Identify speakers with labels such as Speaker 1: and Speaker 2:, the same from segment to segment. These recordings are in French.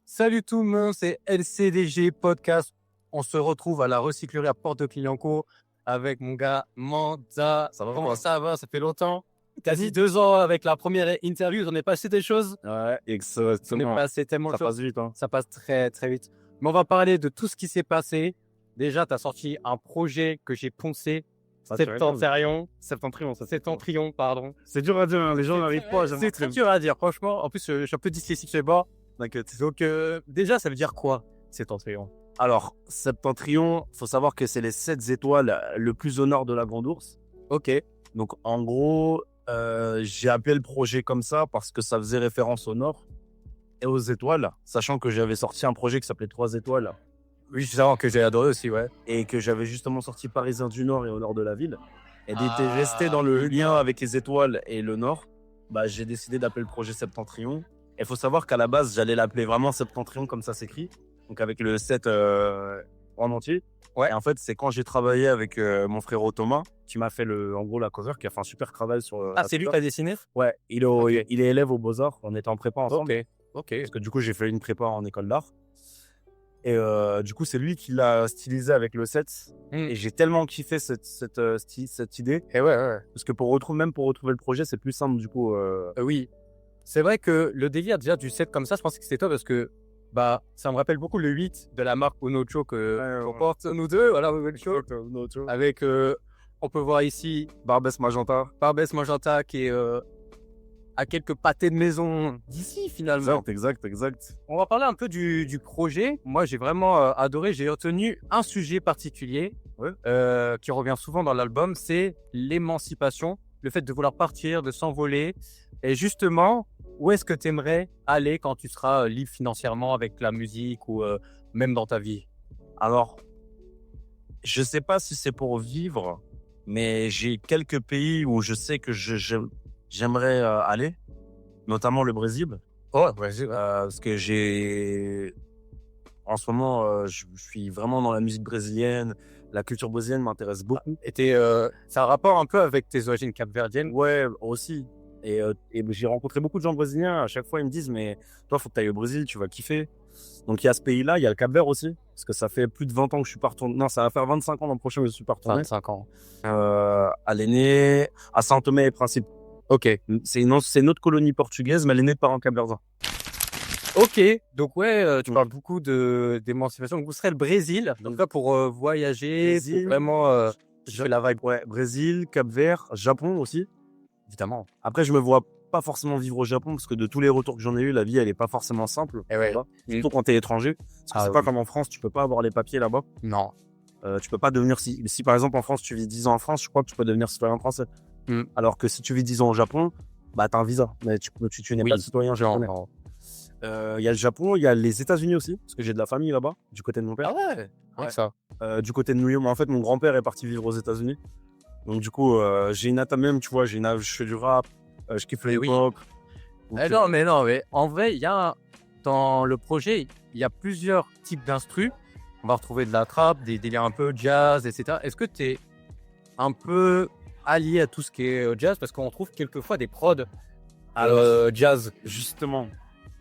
Speaker 1: Salut tout le monde, c'est LCDG Podcast. On se retrouve à la recyclerie à Porte de Clignancourt avec mon gars Manda. Ça va vraiment, ça va, ça fait longtemps. Quasi 2 ans avec la première interview, on est passé des choses.
Speaker 2: Ouais,
Speaker 1: On est
Speaker 2: exactement.
Speaker 1: passé tellement de
Speaker 2: Ça
Speaker 1: choses.
Speaker 2: passe vite, hein.
Speaker 1: Ça passe très très vite. Mais on va parler de tout ce qui s'est passé. Déjà, tu as sorti un projet que j'ai poncé. Septentrion, pardon.
Speaker 2: C'est dur à dire, hein. Les gens n'arrivent pas à jamais.
Speaker 1: C'est très dur à dire, franchement. En plus, je suis un peu dyslexique chez moi.
Speaker 2: T'inquiète.
Speaker 1: Donc, déjà, ça veut dire quoi, Septentrion?
Speaker 2: Alors, Septentrion, faut savoir que c'est les 7 étoiles le plus au nord de la Grande Ourse.
Speaker 1: Ok.
Speaker 2: Donc, en gros, j'ai appelé le projet comme ça parce que ça faisait référence au nord et aux étoiles, sachant que j'avais sorti un projet qui s'appelait 3 étoiles
Speaker 1: Oui, c'est ça que j'ai adoré aussi, ouais.
Speaker 2: et que j'avais justement sorti Parisien du Nord et au nord de la ville. Et d'être
Speaker 1: Ah.
Speaker 2: resté dans le lien avec les étoiles et le nord, bah, j'ai décidé d'appeler le projet Septentrion. Il faut savoir qu'à la base, j'allais l'appeler vraiment Septentrion comme ça s'écrit, donc avec le 7 en entier.
Speaker 1: Ouais.
Speaker 2: Et en fait, c'est quand j'ai travaillé avec mon frère Thomas, qui m'a fait en gros la cover, qui a fait un super travail sur.
Speaker 1: Ah,
Speaker 2: la
Speaker 1: c'est lui qui
Speaker 2: cover.
Speaker 1: a dessiné?
Speaker 2: Ouais, il est élève aux Beaux-Arts, on était en prépa ensemble.
Speaker 1: Ok.
Speaker 2: Parce que du coup, j'ai fait une prépa en école d'art. Et du coup, c'est lui qui l'a stylisé avec le 7. Et j'ai tellement kiffé cette idée.
Speaker 1: Et ouais.
Speaker 2: Parce que pour retrouver le projet, c'est plus simple du coup.
Speaker 1: Oui. C'est vrai que le délire déjà du 7 comme ça, je pense que c'était toi parce que bah, ça me rappelle beaucoup le 8 de la marque Onocho qu'on porte nous deux. Voilà, Onocho. Avec, on peut voir ici
Speaker 2: Barbès Magenta.
Speaker 1: Barbès Magenta qui est à quelques pâtés de maison d'ici finalement.
Speaker 2: Exact.
Speaker 1: On va parler un peu du projet. Moi, j'ai vraiment adoré. J'ai retenu un sujet particulier qui revient souvent dans l'album, c'est l'émancipation, le fait de vouloir partir, de s'envoler. Et justement, où est-ce que tu aimerais aller quand tu seras libre financièrement avec la musique ou même dans ta vie?
Speaker 2: Alors, je sais pas si c'est pour vivre, mais j'ai quelques pays où je sais que j'aimerais aller, notamment le Brésil.
Speaker 1: Oh, vas-y.
Speaker 2: Parce que en ce moment, je suis vraiment dans la musique brésilienne. La culture brésilienne m'intéresse beaucoup.
Speaker 1: Et ça a un rapport un peu avec tes origines capverdiennes?
Speaker 2: Ouais, aussi. Et j'ai rencontré beaucoup de gens brésiliens. À chaque fois, ils me disent, mais toi, faut que tu ailles au Brésil, tu vas kiffer. Donc, il y a ce pays-là, il y a le Cap-Vert aussi. Parce que ça fait plus de 20 ans que je suis pas retourné. Non, ça va faire 25 ans l'an prochain que je suis pas retourné.
Speaker 1: 25 ans.
Speaker 2: Elle est née à São Tomé et Principe.
Speaker 1: Ok.
Speaker 2: C'est une autre colonie portugaise, mais elle est née de parents capverdiens.
Speaker 1: Ok, donc ouais, tu parles beaucoup d'émancipation. Donc vous serez le Brésil, donc là pour voyager,
Speaker 2: Brésil.
Speaker 1: pour vraiment
Speaker 2: Je fais la vibe. Ouais, Brésil, Cap-Vert, Japon aussi.
Speaker 1: évidemment.
Speaker 2: Après, je me vois pas forcément vivre au Japon parce que de tous les retours que j'en ai eu, la vie, elle est pas forcément simple.
Speaker 1: Et ouais.
Speaker 2: Surtout quand t'es étranger. Parce que c'est pas comme en France, tu peux pas avoir les papiers là-bas.
Speaker 1: Non.
Speaker 2: Tu peux pas devenir, si par exemple en France, tu vis 10 ans en France, je crois que tu peux devenir citoyen français. Alors que si tu vis 10 ans au Japon, bah t'as un visa, mais tu n'es pas citoyen japonais. Il y a le Japon, il y a les États-Unis aussi, parce que j'ai de la famille là-bas, du côté de mon père.
Speaker 1: Ah ouais.
Speaker 2: Ouais.
Speaker 1: Ça.
Speaker 2: Du côté de New York, en fait, mon grand-père est parti vivre aux États-Unis. Donc du coup, j'ai une attache même, tu vois, je fais du rap, je kiffe le hip-hop.
Speaker 1: Non, mais en vrai, dans le projet, il y a plusieurs types d'instrus. On va retrouver de la trap, des délires un peu jazz, etc. Est-ce que tu es un peu allié à tout ce qui est jazz? Parce qu'on trouve quelquefois des prods jazz.
Speaker 2: Justement,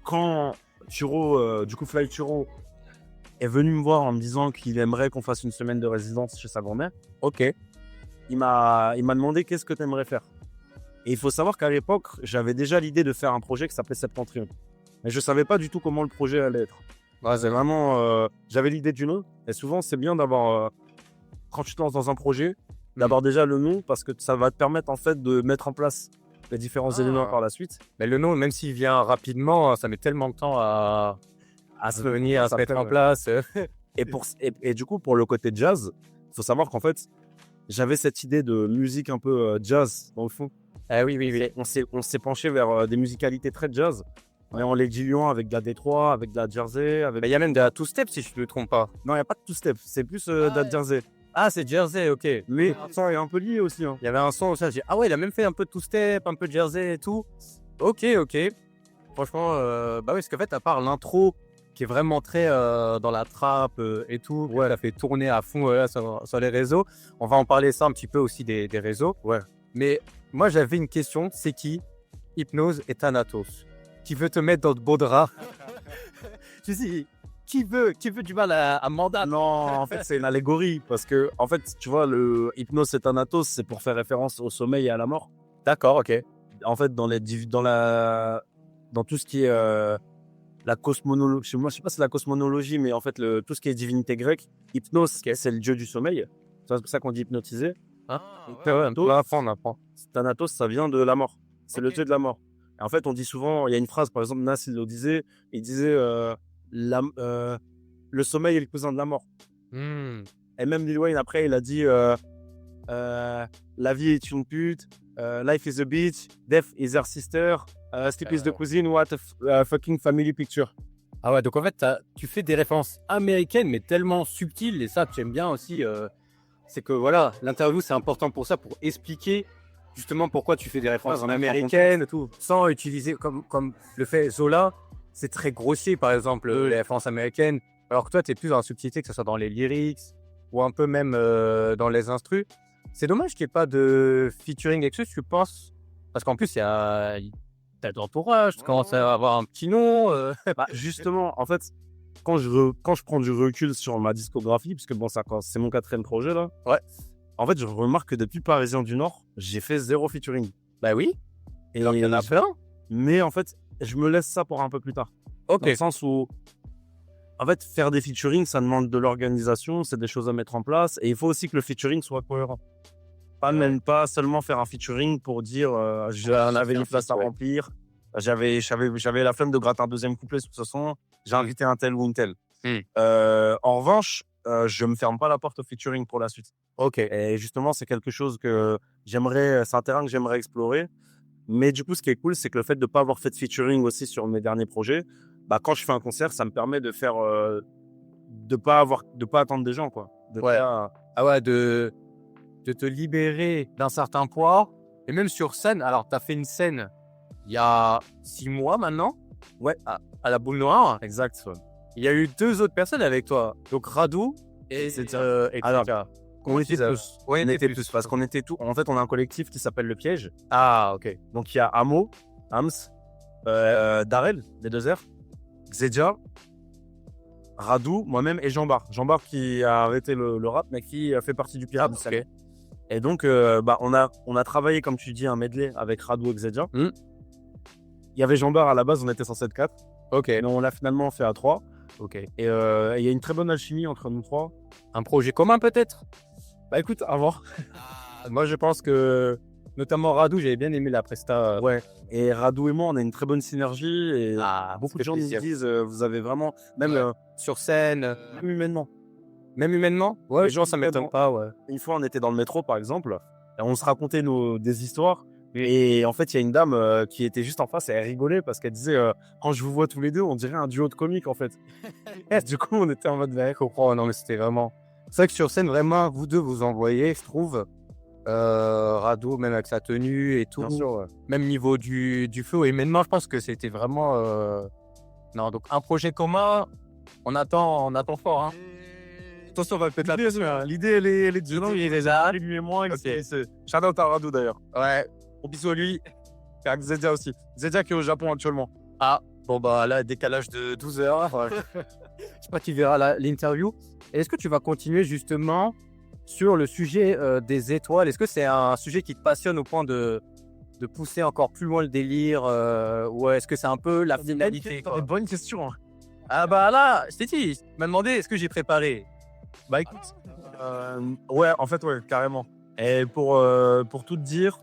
Speaker 2: quand Turo, du coup Fly Turo, est venu me voir en me disant qu'il aimerait qu'on fasse une semaine de résidence chez sa grand-mère, il m'a demandé qu'est-ce que tu aimerais faire. Et il faut savoir qu'à l'époque, j'avais déjà l'idée de faire un projet qui s'appelait Septentrion. Mais je savais pas du tout comment le projet allait être. C'est vraiment, j'avais l'idée du nom. Et souvent, c'est bien d'avoir, quand tu te lances dans un projet, d'avoir déjà le nom parce que ça va te permettre en fait de mettre en place les différents éléments par la suite.
Speaker 1: Mais le nom, même s'il vient rapidement, ça met tellement de temps à se venir, à se mettre en place.
Speaker 2: Et du coup, pour le côté jazz, il faut savoir qu'en fait, j'avais cette idée de musique un peu jazz dans le fond.
Speaker 1: Oui.
Speaker 2: On s'est penché vers des musicalités très jazz, mais en les diluant avec de la Détroit, avec de la Jersey.
Speaker 1: Il y a même de la two-step si je ne me trompe pas.
Speaker 2: Non, il n'y a pas de two-step, c'est plus de la Jersey.
Speaker 1: Ah, c'est Jersey, ok.
Speaker 2: Mais ça est un peu lié aussi.
Speaker 1: Il y avait un son où ça, j'ai ah ouais, il a même fait un peu de two-step, un peu de Jersey et tout. Ok. Franchement, oui, parce qu'en fait, à part l'intro qui est vraiment très dans la trap et tout, elle a fait tourner à fond sur les réseaux. On va en parler ça un petit peu aussi des réseaux.
Speaker 2: Ouais.
Speaker 1: Mais moi, j'avais une question, c'est qui Hypnose et Thanatos qui veut te mettre dans de beaux draps. Tu sais, qui veut du mal à mandat?
Speaker 2: Non, en fait, c'est une allégorie parce que, en fait, tu vois, le hypnose et thanatos, c'est pour faire référence au sommeil et à la mort.
Speaker 1: D'accord, ok.
Speaker 2: En fait, dans tout ce qui est la cosmonologie, moi, je sais pas si c'est la cosmonologie, mais en fait, tout ce qui est divinité grecque, hypnos, c'est le dieu du sommeil. C'est pour ça qu'on dit hypnotiser.
Speaker 1: Ah,
Speaker 2: Thanatos,
Speaker 1: on apprend.
Speaker 2: Thanatos, ça vient de la mort. C'est le
Speaker 1: Ok.
Speaker 2: dieu de la mort. Et en fait, on dit souvent, il y a une phrase, par exemple, Nas, il le disait, il disait le sommeil est le cousin de la mort. Et même Lil Wayne, après, il a dit la vie est une pute, life is a bitch, death is her sister, sleep is the cousin, what a fucking family picture.
Speaker 1: Ah ouais, donc en fait, tu fais des références américaines, mais tellement subtiles, et ça, tu aimes bien aussi. C'est que voilà, l'interview, c'est important pour ça, pour expliquer justement pourquoi tu fais des références
Speaker 2: Ouais,
Speaker 1: américaines et tout, sans utiliser comme le fait Zola, c'est très grossier, par exemple, les références américaines, alors que toi, tu es plus dans la subtilité, que ce soit dans les lyrics ou un peu même dans les instrus. C'est dommage qu'il n'y ait pas de featuring avec ceux, tu penses, parce qu'en plus, t'as de l'entourage, tu commences à avoir un petit nom.
Speaker 2: Bah, justement, en fait, quand je prends du recul sur ma discographie, puisque bon, c'est mon 4e projet là,
Speaker 1: Ouais.
Speaker 2: en fait, je remarque que depuis Parisien du Nord, j'ai fait 0 featuring.
Speaker 1: Bah oui,
Speaker 2: Et
Speaker 1: il y en a plein.
Speaker 2: Mais en fait, je me laisse ça pour un peu plus tard.
Speaker 1: Ok.
Speaker 2: Dans le sens où, en fait, faire des featuring, ça demande de l'organisation, c'est des choses à mettre en place, et il faut aussi que le featuring soit cohérent. Même pas seulement faire un featuring pour dire j'en avais une place à remplir, j'avais la flemme de gratter un deuxième couplet sous ce son, j'ai invité un tel ou une telle. En revanche, je me ferme pas la porte au featuring pour la suite.
Speaker 1: Ok.
Speaker 2: Et justement, c'est quelque chose que c'est un terrain que j'aimerais explorer. Mais du coup, ce qui est cool, c'est que le fait de ne pas avoir fait de featuring aussi sur mes derniers projets, bah, quand je fais un concert, ça me permet de faire, de pas attendre des gens, quoi.
Speaker 1: Ah ouais, de te libérer d'un certain poids. Et même sur scène, alors tu as fait une scène il y a 6 mois maintenant.
Speaker 2: Ouais.
Speaker 1: À la Boule Noire.
Speaker 2: Exact. Ouais.
Speaker 1: Il y a eu 2 autres personnes avec toi. Donc Radou et
Speaker 2: Alors,
Speaker 1: Tchaka.
Speaker 2: on était plus.
Speaker 1: Ouais,
Speaker 2: On était plus parce qu'on était tout. En fait, on a un collectif qui s'appelle Le Piège.
Speaker 1: Ah, ok.
Speaker 2: Donc, il y a Amo, Hams, Darel, des 2 R, Xedia, Radou, moi-même et Jean-Bar. Jean-Bar qui a arrêté le rap, mais qui fait partie du Pirate.
Speaker 1: Ok.
Speaker 2: Et donc, on a travaillé, comme tu dis, un medley avec Radou et Xedia. Il y avait Jean-Bar à la base, on était censé être 4.
Speaker 1: Ok.
Speaker 2: Mais on l'a finalement fait à 3.
Speaker 1: Ok.
Speaker 2: Et il y a une très bonne alchimie entre nous 3.
Speaker 1: Un projet commun peut-être?
Speaker 2: Bah écoute, à voir.
Speaker 1: Moi je pense que, notamment Radou, j'avais bien aimé la presta.
Speaker 2: Ouais. Et Radou et moi, on a une très bonne synergie. Et beaucoup de gens nous disent, vous avez vraiment, même
Speaker 1: sur scène,
Speaker 2: même humainement.
Speaker 1: même humainement. Ouais, les gens ça m'étonne pas. Ouais.
Speaker 2: Une fois, on était dans le métro, par exemple, et on se racontait des histoires. Et en fait, il y a une dame qui était juste en face et elle rigolait parce qu'elle disait quand je vous vois tous les deux, on dirait un duo de comiques en fait. Et du coup, on était en mode
Speaker 1: Je comprends. Non, mais c'était vraiment. C'est vrai que sur scène, vraiment, vous deux vous envoyez, je trouve. Radou, même avec sa tenue et tout.
Speaker 2: Bien sûr, ouais.
Speaker 1: Même niveau du flow. Et maintenant, je pense que c'était vraiment. Non, donc un projet commun, on attend fort. Hein. Attention, on va peut-être la.
Speaker 2: L'idée, elle est de
Speaker 1: Il est déjà.
Speaker 2: lui et moi.
Speaker 1: Ok.
Speaker 2: Shout out à Radou d'ailleurs.
Speaker 1: Ouais.
Speaker 2: Gros bisous à lui. Et à Xedia aussi. Xedia qui est au Japon actuellement.
Speaker 1: Ah, bon, bah là, décalage de 12 heures. Je sais pas, tu verras l'interview. Et est-ce que tu vas continuer justement sur le sujet des étoiles? Est-ce que c'est un sujet qui te passionne au point de pousser encore plus loin le délire ou est-ce que c'est un peu la finalité quoi?
Speaker 2: Bonne question.
Speaker 1: Ah bah là, je t'ai dit, tu m'as demandé est-ce que j'ai préparé.
Speaker 2: Bah écoute, ouais, en fait, ouais, carrément. Et pour tout te dire,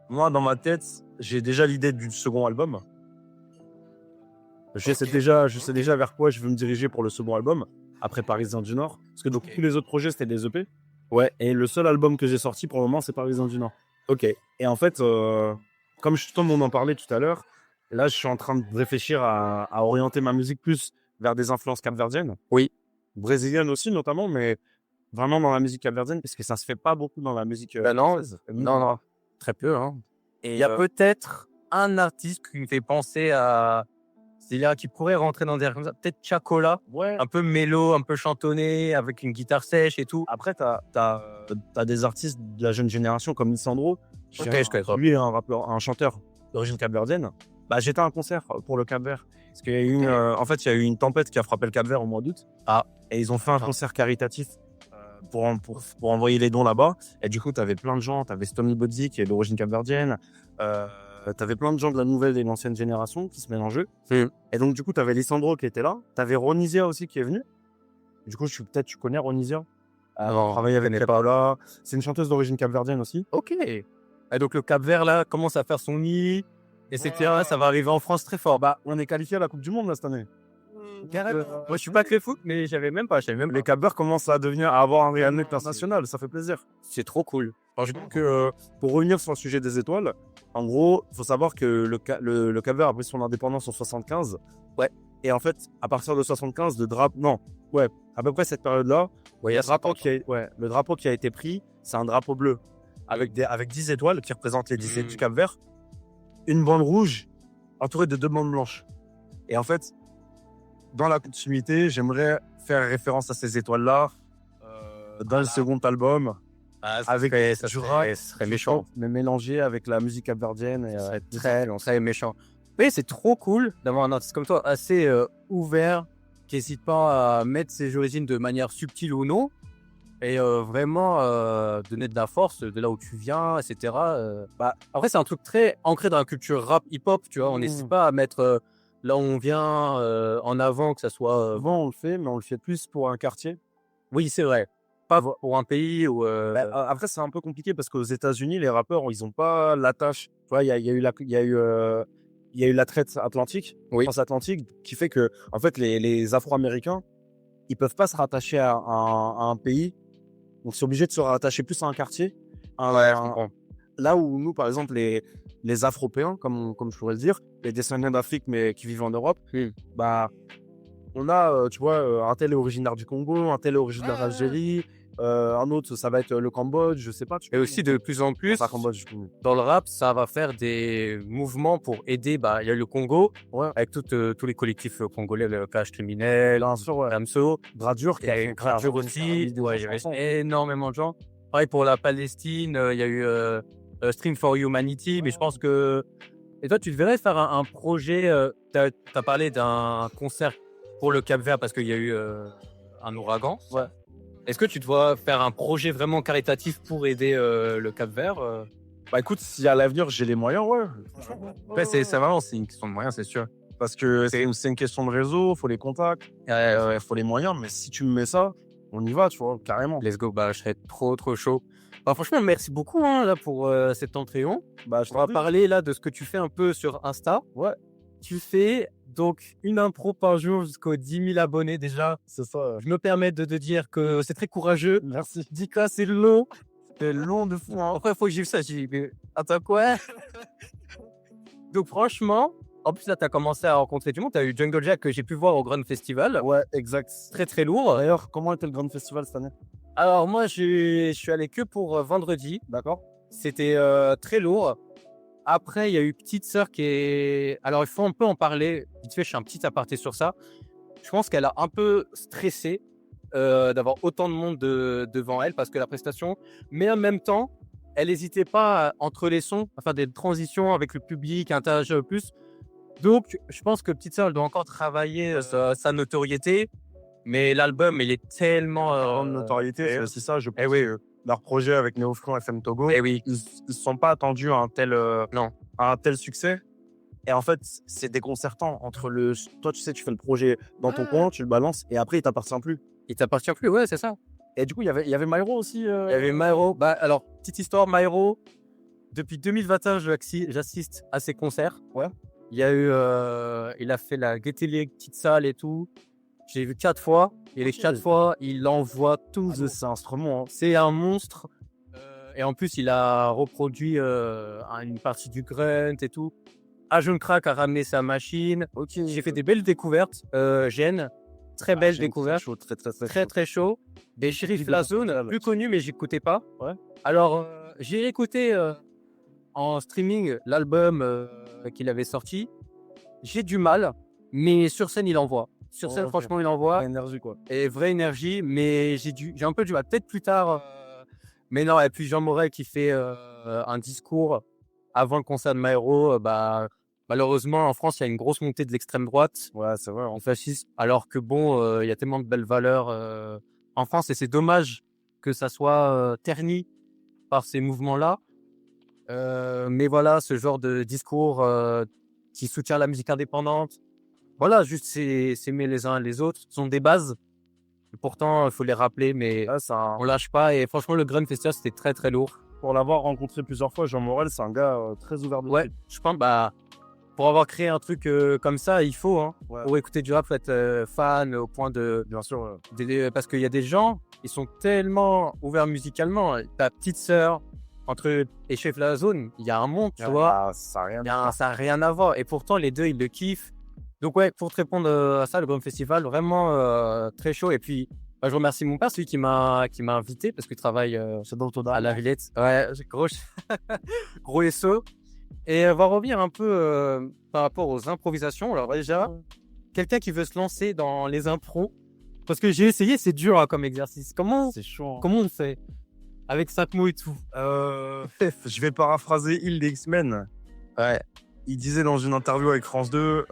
Speaker 2: moi, dans ma tête, j'ai déjà l'idée du second album. Je sais déjà vers quoi je veux me diriger pour le second album, après Parisien du Nord. Parce que donc, tous les autres projets, c'était des EP. Ouais, et le seul album que j'ai sorti pour le moment, c'est Parisien du Nord.
Speaker 1: Ok.
Speaker 2: Et en fait, comme on en parlait tout à l'heure, là, je suis en train de réfléchir à orienter ma musique plus vers des influences capverdiennes.
Speaker 1: Oui.
Speaker 2: Brésiliennes aussi, notamment, mais vraiment dans la musique capverdienne, parce que ça se fait pas beaucoup dans la musique.
Speaker 1: Bah non, non. Très peu. Hein. Et il y a peut-être un artiste qui me fait penser à. C'est-à-dire qui pourrait rentrer dans des comme ça. Peut-être Chacola.
Speaker 2: Ouais.
Speaker 1: Un peu mélo, un peu chantonné, avec une guitare sèche et tout.
Speaker 2: Après, t'as des artistes de la jeune génération comme Lissandro.
Speaker 1: Je connais.
Speaker 2: Lui est un chanteur d'origine capverdienne. Bah, j'étais à un concert pour le Cap-Vert. Parce qu'il y a eu en fait, il y a eu une tempête qui a frappé le Cap-Vert au mois d'août.
Speaker 1: Ah.
Speaker 2: Et ils ont fait un concert caritatif pour envoyer les dons là-bas. Et du coup, tu avais plein de gens. Tu avais Stomy Bodzi qui est d'origine capverdienne. Tu avais plein de gens de la nouvelle et de l'ancienne génération qui se mélangeaient. Et donc, du coup, tu avais Lissandro qui était là. Tu avais Ronisia aussi qui est venu. Du coup, peut-être tu connais Ronisia.
Speaker 1: Non,
Speaker 2: Travailler avec Paula. C'est une chanteuse d'origine capverdienne aussi.
Speaker 1: Ok. Et donc le Cap-Vert là commence à faire son nid, etc. Ça va arriver en France très fort.
Speaker 2: Bah, on est qualifié à la Coupe du Monde là, cette année.
Speaker 1: Carrément. Moi, je suis pas très foot, mais je savais même pas.
Speaker 2: Les Cap-Verts commencent à avoir un rayonnement international. Ça fait plaisir.
Speaker 1: C'est trop cool.
Speaker 2: Donc, pour revenir sur le sujet des étoiles, en gros, il faut savoir que le Cap-Vert a pris son indépendance en 75.
Speaker 1: Ouais.
Speaker 2: Et en fait, à partir de 75, à peu près cette période-là,
Speaker 1: Ouais,
Speaker 2: le drapeau qui a été pris, c'est un drapeau bleu avec 10 étoiles qui représentent les 10 du Cap-Vert, une bande rouge entourée de 2 bandes blanches. Et en fait, dans la continuité, j'aimerais faire référence à ces étoiles-là dans le second album. Avec
Speaker 1: ça
Speaker 2: du rap,
Speaker 1: serait méchant.
Speaker 2: mais mélangé avec la musique capverdienne.
Speaker 1: On serait méchant. Oui, c'est trop cool d'avoir un artiste comme toi, assez ouvert, qui n'hésite pas à mettre ses origines de manière subtile ou non, et vraiment donner de la force de là où tu viens, etc. Après, c'est un truc très ancré dans la culture rap, hip-hop, tu vois. On n'hésite pas à mettre là où on vient en avant, que ça soit...
Speaker 2: Souvent, on le fait, mais on le fait plus pour un quartier.
Speaker 1: Oui, c'est vrai. Pas pour un pays ou...
Speaker 2: Après, c'est un peu compliqué parce qu'aux États-Unis, les rappeurs, ils n'ont pas l'attache. Tu vois, il y a eu la traite atlantique, transatlantique, qui fait que, en fait, les Afro-Américains, ils peuvent pas se rattacher à un pays. Donc, c'est obligé de se rattacher plus à un quartier.
Speaker 1: je comprends.
Speaker 2: Là où nous, par exemple, les Afropéens, comme je pourrais le dire, les descendants d'Afrique, mais qui vivent en Europe, on a, tu vois, un tel est originaire du Congo, un tel est originaire d'Algérie, un autre, ça va être le Cambodge, je sais pas.
Speaker 1: Et aussi, de plus en plus, dans le rap, ça va faire des mouvements pour aider. Il y a le Congo, avec tous les collectifs congolais, le Cash Criminel, Damso,
Speaker 2: Gradure,
Speaker 1: il y a eu Gradure aussi, il y avait énormément de gens. Pareil pour la Palestine, il y a eu Stream for Humanity, mais je pense que... Et toi, tu devrais faire un projet, tu as parlé d'un concert pour le Cap-Vert parce qu'il y a eu un ouragan.
Speaker 2: Ouais.
Speaker 1: Est-ce que tu dois faire un projet vraiment caritatif pour aider le Cap-Vert
Speaker 2: écoute, si à l'avenir j'ai les moyens,
Speaker 1: c'est vraiment, c'est une question de moyens, c'est sûr.
Speaker 2: Parce que c'est une question de réseau, faut les contacts, faut les moyens, mais si tu me mets ça, on y va, tu vois, carrément.
Speaker 1: Let's go, je serais trop chaud. Franchement, merci beaucoup là, pour cet entrée-on. On va parler là de ce que tu fais un peu sur Insta.
Speaker 2: Ouais.
Speaker 1: Tu fais donc une impro par jour jusqu'aux 10 000 abonnés déjà.
Speaker 2: C'est ça.
Speaker 1: Je me permets de te dire que c'est très courageux.
Speaker 2: Merci.
Speaker 1: 10K, c'est long.
Speaker 2: C'est long de fou.
Speaker 1: Après, il faut que j'ai vu ça. J'ai dit, mais attends quoi. Donc franchement, en plus là, tu as commencé à rencontrer du monde. Tu as eu Jungle Jack que j'ai pu voir au Grand Festival.
Speaker 2: Ouais, exact.
Speaker 1: Très lourd.
Speaker 2: D'ailleurs, comment était le Grand Festival cette année?
Speaker 1: Alors moi, je suis allé que pour vendredi.
Speaker 2: D'accord.
Speaker 1: C'était très lourd. Après, il y a eu Petite Sœur qui est... Alors, il faut un peu en parler. Vite fait, je fais un petit aparté sur ça. Je pense qu'elle a un peu stressé d'avoir autant de monde devant elle parce que la prestation... Mais en même temps, elle n'hésitait pas, entre les sons, à faire des transitions avec le public, à interagir plus. Donc, je pense que Petite Sœur, elle doit encore travailler sa notoriété. Mais l'album, il est tellement...
Speaker 2: notoriété, c'est ça, je pense. Leur projet avec Néofront FM Togo,
Speaker 1: ils
Speaker 2: ne sont pas attendus à un tel succès. Et en fait, c'est déconcertant entre toi, tu sais, tu fais le projet dans ton coin, tu le balances, et après, il t'appartient plus.
Speaker 1: Il t'appartient plus, ouais, c'est ça.
Speaker 2: Et du coup, il y avait Myro aussi.
Speaker 1: Il y avait Myro. Alors, petite histoire, Myro, depuis 2021, j'assiste à ses concerts.
Speaker 2: Ouais.
Speaker 1: Il y a eu, il a fait la Gaieté Lyrique petite salle et tout. J'ai vu 4 fois. Et les 4 fois, il envoie tout.
Speaker 2: C'est un instrument.
Speaker 1: C'est un monstre. Et en plus, il a reproduit une partie du grunt et tout. Ajon Crack a ramené sa machine. J'ai fait des belles découvertes. Gênes. Très belle découverte. Très chaud. Des Shérif La Zone, plus connu, mais j'écoutais pas.
Speaker 2: Ouais.
Speaker 1: Alors, j'ai écouté en streaming l'album qu'il avait sorti. J'ai du mal, mais sur scène, il envoie. Sur scène, franchement, il envoie.
Speaker 2: Vraie énergie, quoi.
Speaker 1: Et vraie énergie, mais j'ai un peu du mal. Peut-être plus tard. Mais non, et puis Jean Morel qui fait un discours avant le concert de Myro, malheureusement, en France, il y a une grosse montée de l'extrême droite,
Speaker 2: Ouais, c'est vrai.
Speaker 1: en fascisme, alors que bon, il y a tellement de belles valeurs en France et c'est dommage que ça soit terni par ces mouvements-là. Mais voilà, ce genre de discours qui soutient la musique indépendante, voilà, juste s'aimer les uns les autres, ce sont des bases. Et pourtant, il faut les rappeler, mais
Speaker 2: Là, ça,
Speaker 1: on lâche pas. Et franchement, le Grun Festival, c'était très très lourd.
Speaker 2: pour l'avoir rencontré plusieurs fois, Jean Morel, c'est un gars très ouvert
Speaker 1: Ouais,
Speaker 2: d'esprit.
Speaker 1: je pense, bah, pour avoir créé un truc comme ça, il faut, hein.
Speaker 2: Ouais.
Speaker 1: Pour écouter du rap, faut être fan au point de.
Speaker 2: Bien sûr.
Speaker 1: Parce qu'il y a des gens, ils sont tellement ouverts musicalement. Ta petite sœur, entre et Chef La Zone, il y a un monde, tu vois.
Speaker 2: Ah, ça a rien.
Speaker 1: Ça n'a rien à voir. Et pourtant, les deux, ils le kiffent. Donc, ouais, pour te répondre à ça, le Grand Festival, vraiment très chaud. Et puis, bah, je remercie mon père, celui qui m'a invité parce qu'il travaille
Speaker 2: C'est dans ton
Speaker 1: à la Villette. Ouais, gros, gros SO. Et on va revenir un peu par rapport aux improvisations. Alors, déjà, quelqu'un qui veut se lancer dans les impros, parce que j'ai essayé, c'est dur hein, comme exercice.
Speaker 2: C'est chaud.
Speaker 1: Comment on fait avec 5 mots et tout?
Speaker 2: Je vais paraphraser Hill des X-Men.
Speaker 1: Ouais.
Speaker 2: Il disait dans une interview avec France 2,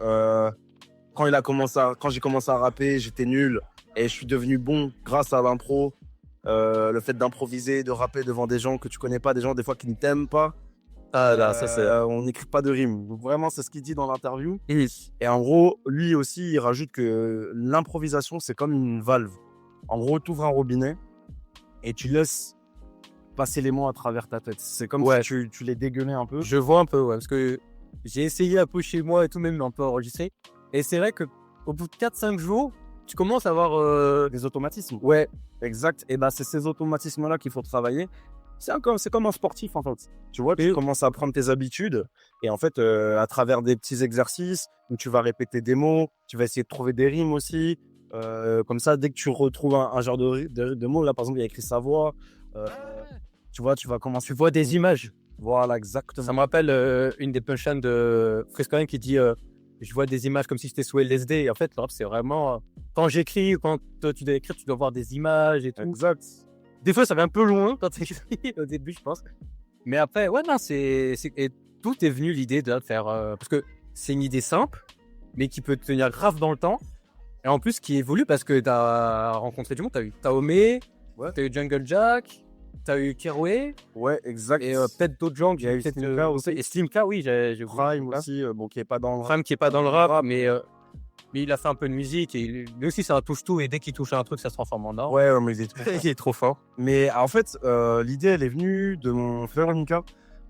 Speaker 2: quand j'ai commencé à rapper, j'étais nul et je suis devenu bon grâce à l'impro. Le fait d'improviser, de rapper devant des gens que tu connais pas, des gens des fois qui ne t'aiment pas.
Speaker 1: Ah là, ça c'est.
Speaker 2: On n'écrit pas de rimes. Donc vraiment, c'est ce qu'il dit dans l'interview. Et en gros, lui aussi, il rajoute que l'improvisation, c'est comme une valve. En gros, tu ouvres un robinet et tu laisses passer les mots à travers ta tête. C'est comme
Speaker 1: Ouais.
Speaker 2: si tu les dégueulais un peu.
Speaker 1: Je vois un peu, ouais, parce que j'ai essayé un peu chez moi et tout, même un peu enregistré. Et c'est vrai qu'au bout de 4-5 jours, tu commences à avoir.
Speaker 2: Des automatismes.
Speaker 1: Ouais,
Speaker 2: Exact. Et ben c'est ces automatismes-là qu'il faut travailler. C'est comme un sportif en fait. Tu vois, tu commences à prendre tes habitudes et en fait, à travers des petits exercices où tu vas répéter des mots, tu vas essayer de trouver des rimes aussi. Comme ça, dès que tu retrouves un genre de mots, là par exemple, il y a écrit sa voix. Tu vois, tu vas commencer.
Speaker 1: tu vois des images.
Speaker 2: Voilà, exactement.
Speaker 1: Ça me rappelle une des punchlines de Frescoen qui dit je vois des images comme si j'étais sous LSD. Et en fait, le rap, c'est vraiment. Quand j'écris, quand tu dois écrire, tu dois voir des images et tout.
Speaker 2: Exact.
Speaker 1: Des fois, ça va un peu loin quand tu écris au début, je pense. Mais après, ouais, non, et tout est venu l'idée de faire. Parce que c'est une idée simple, mais qui peut tenir grave dans le temps. Et en plus, qui évolue parce que tu as rencontré du monde. Tu as eu Taomé,
Speaker 2: Ouais.
Speaker 1: tu as eu Jungle Jack, tu as eu Keroué,
Speaker 2: Ouais, exact.
Speaker 1: et peut-être d'autres gens.
Speaker 2: Il y a eu Slimka aussi.
Speaker 1: Et Slimka, oui, j'ai
Speaker 2: Prime aussi, bon, qui est pas dans le rap.
Speaker 1: Prime qui est pas dans le rap, mais il a fait un peu de musique. Et lui aussi, c'est un touche-tout. Et dès qu'il touche à un truc, ça se transforme en or.
Speaker 2: Ouais, mais il est trop
Speaker 1: Il est trop fort.
Speaker 2: Mais en fait, l'idée, elle est venue de mon frère Mika.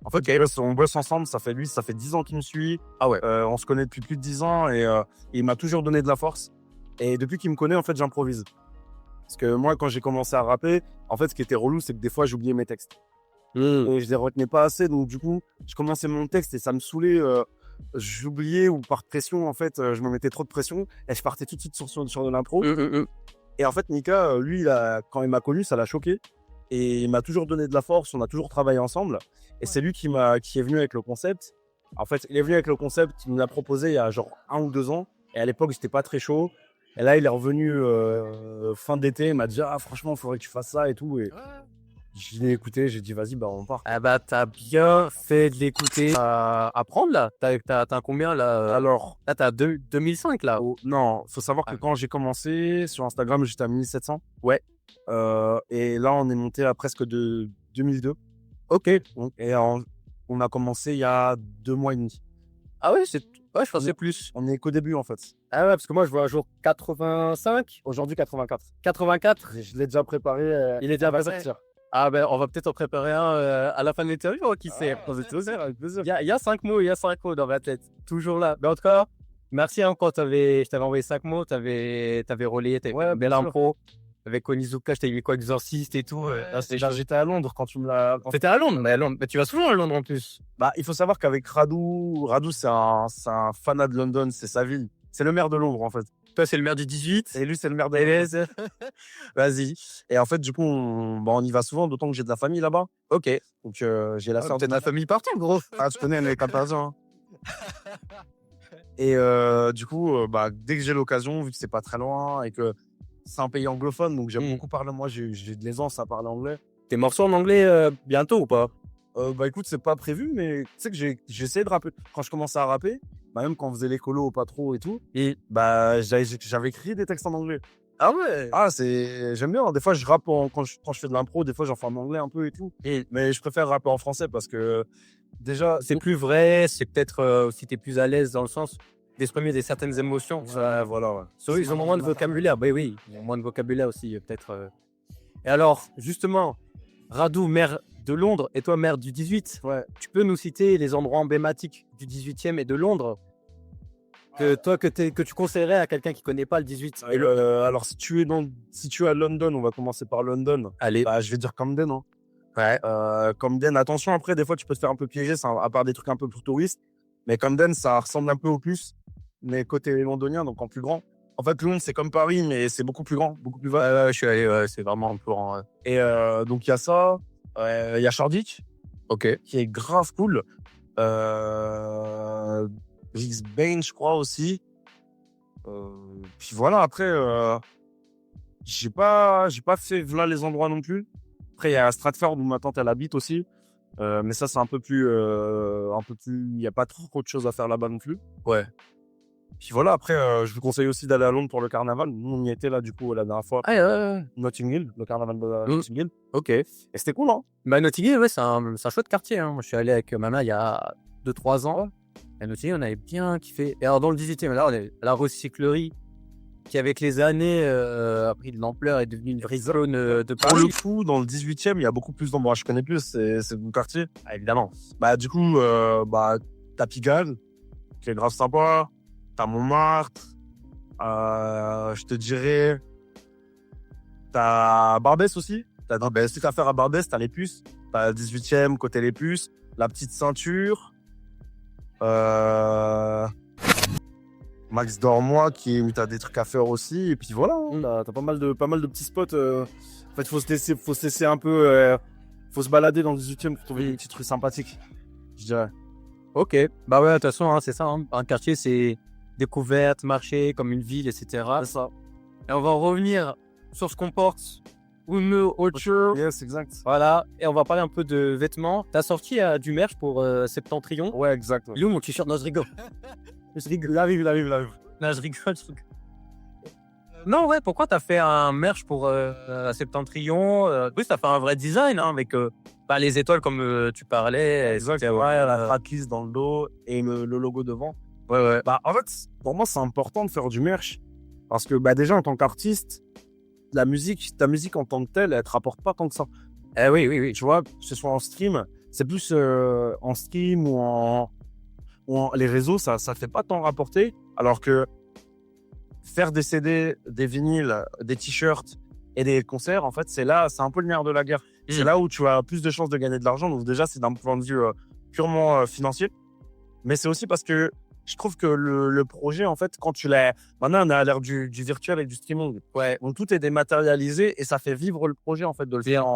Speaker 2: En fait, on bosse ensemble, ça fait 10 ans qu'il me suit.
Speaker 1: Ah ouais.
Speaker 2: On se connaît depuis plus de 10 ans et il m'a toujours donné de la force. Et depuis qu'il me connaît, en fait, j'improvise. Parce que moi, quand j'ai commencé à rapper, en fait, ce qui était relou, c'est que des fois, j'oubliais mes textes. Et je les retenais pas assez. Donc, du coup, je commençais mon texte et ça me saoulait. J'oubliais ou par pression, en fait, je me mettais trop de pression et je partais tout de suite sur de l'impro. Et en fait, Mika, lui, quand il m'a connu, ça l'a choqué. Et il m'a toujours donné de la force, on a toujours travaillé ensemble. Et c'est lui qui est venu avec le concept. En fait, il est venu avec le concept, il me l'a proposé il y a genre 1 ou 2 ans. Et à l'époque, j'étais pas très chaud. Et là, il est revenu fin d'été, il m'a dit « Ah, franchement, il faudrait que tu fasses ça et tout. » Et je l'ai écouté, j'ai dit « Vas-y, bah, on part. »
Speaker 1: Ah bah, t'as bien fait de l'écouter. À prendre là. T'as combien là?
Speaker 2: Alors,
Speaker 1: Là, t'as 2005 là.
Speaker 2: non, faut savoir que
Speaker 1: Ah.
Speaker 2: quand j'ai commencé sur Instagram, j'étais à 1700.
Speaker 1: Ouais.
Speaker 2: Et là, on est monté à presque de 2002.
Speaker 1: Ok.
Speaker 2: Et on a commencé il y a 2 mois et demi.
Speaker 1: Ah ouais, ouais, je pensais plus.
Speaker 2: On est qu'au début, en fait.
Speaker 1: Ah ouais, parce que moi, je vois un jour 85,
Speaker 2: Aujourd'hui, 84.
Speaker 1: 84.
Speaker 2: Je l'ai déjà préparé.
Speaker 1: Il est déjà
Speaker 2: on va
Speaker 1: préparé.
Speaker 2: sortir.
Speaker 1: Ah ben, on va peut-être en préparer un à la fin de l'interview, hein, qui sait.
Speaker 2: Avec plaisir.
Speaker 1: Il y a 5 mots, il y a 5 mots dans ma tête. Toujours là. Mais en tout cas, merci hein, quand je t'avais envoyé 5 mots, t'avais relayé, t'avais
Speaker 2: Ouais,
Speaker 1: fait une belle
Speaker 2: bien sûr.
Speaker 1: impro. Avec Onizuka, je t'avais mis quoi, Exorciste et tout.
Speaker 2: J'étais à Londres quand tu me l'as.
Speaker 1: T'étais à Londres, mais tu vas souvent à Londres en plus.
Speaker 2: Bah, il faut savoir qu'avec Radu, c'est un fanat de London, c'est sa ville. C'est le maire de Londres, en fait.
Speaker 1: Toi, c'est le maire du 18.
Speaker 2: Et lui, c'est le maire de
Speaker 1: Et
Speaker 2: Londres. Vas-y. Et en fait, du coup, on y va souvent, d'autant que j'ai de la famille là-bas.
Speaker 1: ok.
Speaker 2: Donc, j'ai la sœur
Speaker 1: T'as de la famille partout, gros.
Speaker 2: Ah, tu connais les Capaziens. Et du coup, bah, dès que j'ai l'occasion, vu que c'est pas très loin et que c'est un pays anglophone, donc j'aime beaucoup parler. Moi, j'ai de l'aisance à parler anglais.
Speaker 1: Tes morceaux en anglais bientôt ou pas?
Speaker 2: Bah écoute, c'est pas prévu, mais tu sais que j'ai essayé de rapper. Quand je commençais à rapper, Bah, même quand on faisait les colos pas trop et tout,
Speaker 1: Et
Speaker 2: bah, j'avais écrit des textes en anglais.
Speaker 1: ah ouais.
Speaker 2: Ah, j'aime bien. Des fois, je rappe quand je fais de l'impro, des fois, j'en fais en anglais un peu et tout.
Speaker 1: Et
Speaker 2: Mais je préfère rapper en français parce que déjà,
Speaker 1: c'est plus vrai, c'est peut-être aussi t'es plus à l'aise dans le sens d'exprimer des certaines émotions.
Speaker 2: ouais, voilà, ouais.
Speaker 1: Ils ont moins de vocabulaire. Oui, oui, ils ont moins de vocabulaire aussi, peut-être. Et alors, justement, Radou, maire de Londres, et toi, maire du 18,
Speaker 2: Ouais.
Speaker 1: tu peux nous citer les endroits emblématiques du 18e et de Londres que tu conseillerais à quelqu'un qui connaît pas le 18?
Speaker 2: Alors, si tu es à London, on va commencer par London.
Speaker 1: Allez.
Speaker 2: Bah, je vais dire Camden, hein.
Speaker 1: Ouais.
Speaker 2: Camden, attention, après, des fois, tu peux te faire un peu piéger, à part des trucs un peu plus touristes. Mais Camden, ça ressemble un peu au plus, mais côté londonien, donc en plus grand. En fait, Londres, c'est comme Paris, mais c'est beaucoup plus grand, beaucoup plus vaste.
Speaker 1: Ouais, je suis allé, ouais, c'est vraiment un peu grand.
Speaker 2: Et donc, il y a ça. Il y a Shoreditch,
Speaker 1: Ok.
Speaker 2: qui est grave cool. Brisbane, je crois aussi. Puis voilà, après, j'ai pas fait voilà les endroits non plus. Après, il y a Stratford où ma tante elle habite aussi. Mais ça, c'est un peu plus. Il n'y a pas trop de choses à faire là-bas non plus.
Speaker 1: Ouais.
Speaker 2: Puis voilà, après, je vous conseille aussi d'aller à Londres pour le carnaval. Nous, on y était là, du coup, la dernière fois.
Speaker 1: Ah, ouais.
Speaker 2: Notting Hill, le carnaval de
Speaker 1: Mm.
Speaker 2: Notting Hill.
Speaker 1: Ok.
Speaker 2: Et c'était cool, hein?
Speaker 1: Bah, Notting Hill, ouais, c'est un chouette quartier. Hein. Moi, je suis allé avec ma mère il y a 2-3 ans. Et Notting Hill, on avait bien kiffé. Et alors, dans le 18e, là, on est à la recyclerie qui, avec les années, a pris de l'ampleur et est devenue une vraie zone de
Speaker 2: Pour le
Speaker 1: Paris.
Speaker 2: coup, dans le 18e, il y a beaucoup plus d'endroits. Je connais plus, c'est mon quartier.
Speaker 1: Ah, évidemment.
Speaker 2: Bah, du coup, t'as Pigalle, qui est grave sympa. T'as Montmartre. Je te dirais. T'as Barbès aussi. T'as des trucs à faire à Barbès, t'as les puces. T'as le 18e, côté les puces. La petite ceinture. Max Dormois, où t'as des trucs à faire aussi. Et puis voilà, hein, t'as pas mal de petits spots. En fait, faut se laisser un peu. Faut se balader dans le 18e pour trouver des petits trucs sympathiques, je dirais.
Speaker 1: Ok. Bah ouais, de toute façon, hein, c'est ça. Hein. Un quartier, c'est découverte, marché, comme une ville, etc.
Speaker 2: C'est ça.
Speaker 1: Et on va en revenir sur ce qu'on porte. Uno, Ocho.
Speaker 2: Yes, exact.
Speaker 1: Voilà. Et on va parler un peu de vêtements. T'as sorti du merch pour Septentrion.
Speaker 2: Ouais, exact. Ouais.
Speaker 1: Il est où mon t-shirt? Non, je rigole. Je rigole.
Speaker 2: Il arrive.
Speaker 1: Non, je rigole. Non, ouais, pourquoi t'as fait un merch pour Septentrion? Oui, t'as fait un vrai design hein, avec les étoiles comme tu parlais.
Speaker 2: Exact.
Speaker 1: etc.
Speaker 2: Ouais, la tracklist dans le dos et le logo devant.
Speaker 1: Ouais.
Speaker 2: Bah, en fait, pour moi, c'est important de faire du merch. Parce que déjà, en tant qu'artiste, ta musique en tant que telle, elle te rapporte pas tant que ça.
Speaker 1: Oui.
Speaker 2: Tu vois, que ce soit en stream, c'est plus en stream ou en les réseaux, ça fait pas tant rapporter. Alors que faire des CD, des vinyles, des t-shirts et des concerts, en fait, c'est un peu le nerf de la guerre. C'est là où tu as plus de chances de gagner de l'argent. Donc déjà, c'est d'un point de vue purement financier. Mais c'est aussi parce que je trouve que le projet, en fait, quand tu l'as... Maintenant, on est à l'ère du virtuel et du streaming.
Speaker 1: Ouais.
Speaker 2: Donc, tout est dématérialisé et ça fait vivre le projet, en fait, de le faire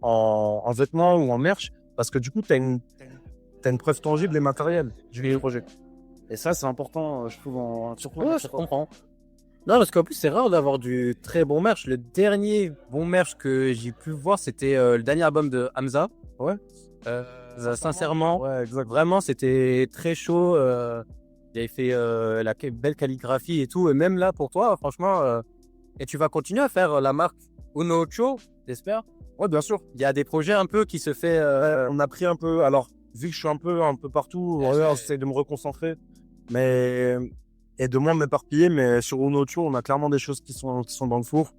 Speaker 2: en vêtements ou en merch. Parce que du coup, tu as une preuve tangible et matérielle du projet. Et ça, c'est important, je trouve, surtout.
Speaker 1: Ouais, je comprends. Non, parce qu'en plus, c'est rare d'avoir du très bon merch. Le dernier bon merch que j'ai pu voir, c'était le dernier album de Hamza.
Speaker 2: Ouais.
Speaker 1: Sincèrement,
Speaker 2: Ouais, exact.
Speaker 1: vraiment, c'était très chaud. Il avait fait la belle calligraphie et tout. Et même là, pour toi, franchement, et tu vas continuer à faire la marque Uno Ocho, j'espère.
Speaker 2: Ouais, bien sûr.
Speaker 1: Il y a des projets un peu qui se fait.
Speaker 2: On a pris un peu... Alors, vu que je suis un peu partout, j'essaie de me reconcentrer. Et de moins m'éparpiller. Mais sur Uno Ocho, on a clairement des choses qui sont dans le four.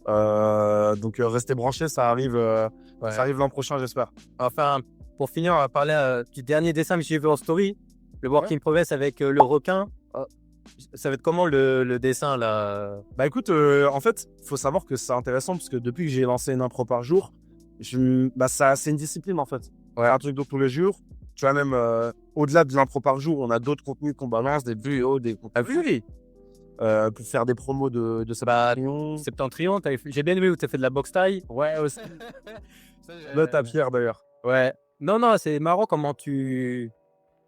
Speaker 2: Donc, restez branchés. Ça arrive l'an prochain, j'espère.
Speaker 1: Enfin, pour finir, on va parler du dernier dessin que j'ai vu en story. Le Work in Progress avec le requin. Ça va être comment le dessin là?
Speaker 2: Bah écoute, en fait, il faut savoir que c'est intéressant parce que depuis que j'ai lancé une impro par jour, c'est une discipline en fait. Ouais. Un truc de tous les jours. Tu vois, même au-delà de l'impro par jour, on a d'autres contenus qu'on balance, des vidéos, des contenus. Pour faire des promos de Septentrion.
Speaker 1: Septentrion, j'ai bien aimé où tu as fait de la boxe taille.
Speaker 2: Ouais, aussi. Là, t'as Pierre d'ailleurs.
Speaker 1: Ouais. Non, c'est marrant comment tu.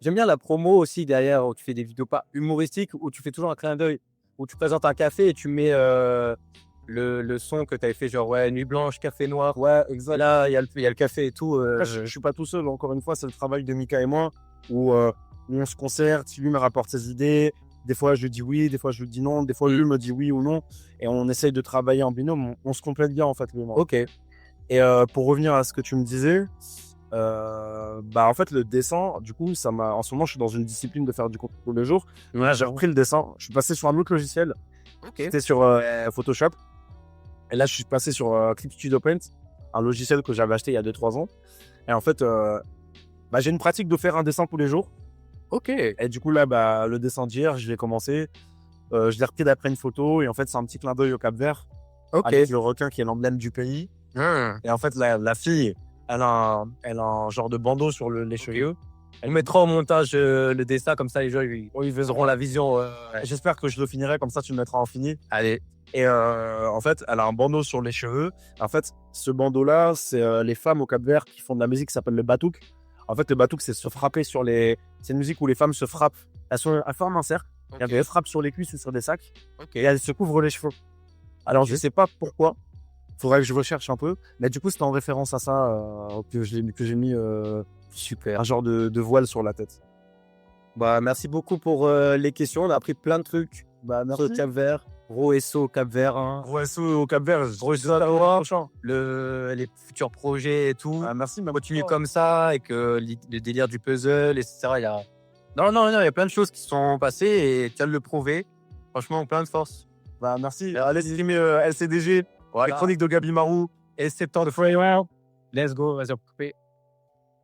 Speaker 1: J'aime bien la promo aussi derrière où tu fais des vidéos pas humoristiques, où tu fais toujours un clin d'œil, où tu présentes un café et tu mets le son que tu avais fait, genre nuit blanche, café noir.
Speaker 2: Ouais, exact.
Speaker 1: Là, il y a le café et tout.
Speaker 2: Après, je suis pas tout seul, encore une fois, c'est le travail de Mika et moi, où on se concerte, lui me rapporte ses idées. Des fois, je lui dis oui, des fois, je lui dis non. Des fois, lui me dit oui ou non. Et on essaye de travailler en binôme. On se complète bien, en fait, lui et moi.
Speaker 1: Ok.
Speaker 2: Et pour revenir à ce que tu me disais, en fait, le dessin, du coup, en ce moment, je suis dans une discipline de faire du contenu tous les jours.
Speaker 1: Ouais,
Speaker 2: J'ai repris le dessin. Je suis passé sur un autre logiciel.
Speaker 1: Ok.
Speaker 2: C'était sur Photoshop. Et là, je suis passé sur Clip Studio Paint, un logiciel que j'avais acheté il y a 2-3 ans. Et en fait, j'ai une pratique de faire un dessin tous les jours.
Speaker 1: Ok.
Speaker 2: Et du coup, là, le dessin d'hier, je l'ai commencé. Je l'ai repris d'après une photo. Et en fait, c'est un petit clin d'œil au Cap-Vert.
Speaker 1: Ok.
Speaker 2: Avec le requin qui est l'emblème du pays. Et en fait, la fille, elle a un genre de bandeau sur les cheveux.
Speaker 1: On mettra au montage le dessin, comme ça les gens ils auront la vision.
Speaker 2: J'espère que je le finirai, comme ça tu le mettras en fini.
Speaker 1: Allez.
Speaker 2: Et en fait, elle a un bandeau sur les cheveux. En fait, ce bandeau-là, c'est les femmes au Cap-Vert qui font de la musique qui s'appelle le batouk. En fait, le batouk, c'est se frapper sur les... C'est une musique où les femmes se frappent. Elles forment un cercle.
Speaker 1: Ok.
Speaker 2: Et elles frappent sur les cuisses ou sur des sacs.
Speaker 1: Ok.
Speaker 2: Et elles se couvrent les cheveux. Alors, je sais pas pourquoi. Faudrait que je recherche un peu. Mais du coup, c'était en référence à ça que j'ai mis
Speaker 1: Super.
Speaker 2: un genre de voile sur la tête.
Speaker 1: Bah, merci beaucoup pour les questions. On a appris plein de trucs sur le Cap-Vert. Roesso, Cap-Vert. Hein.
Speaker 2: Roesso au Cap-Vert,
Speaker 1: Les futurs projets et tout.
Speaker 2: Ah, merci, mais
Speaker 1: Continue comme ça, avec le délire du puzzle, etc. Non, il y a plein de choses qui sont passées et tu viens de le prouver. Franchement, plein de force.
Speaker 2: Merci. Allez streamer LCDG,
Speaker 1: Voilà.
Speaker 2: les chroniques de Gabi Marou.
Speaker 1: Et septembre de Free Wow. Let's go, vas-y, on peut couper.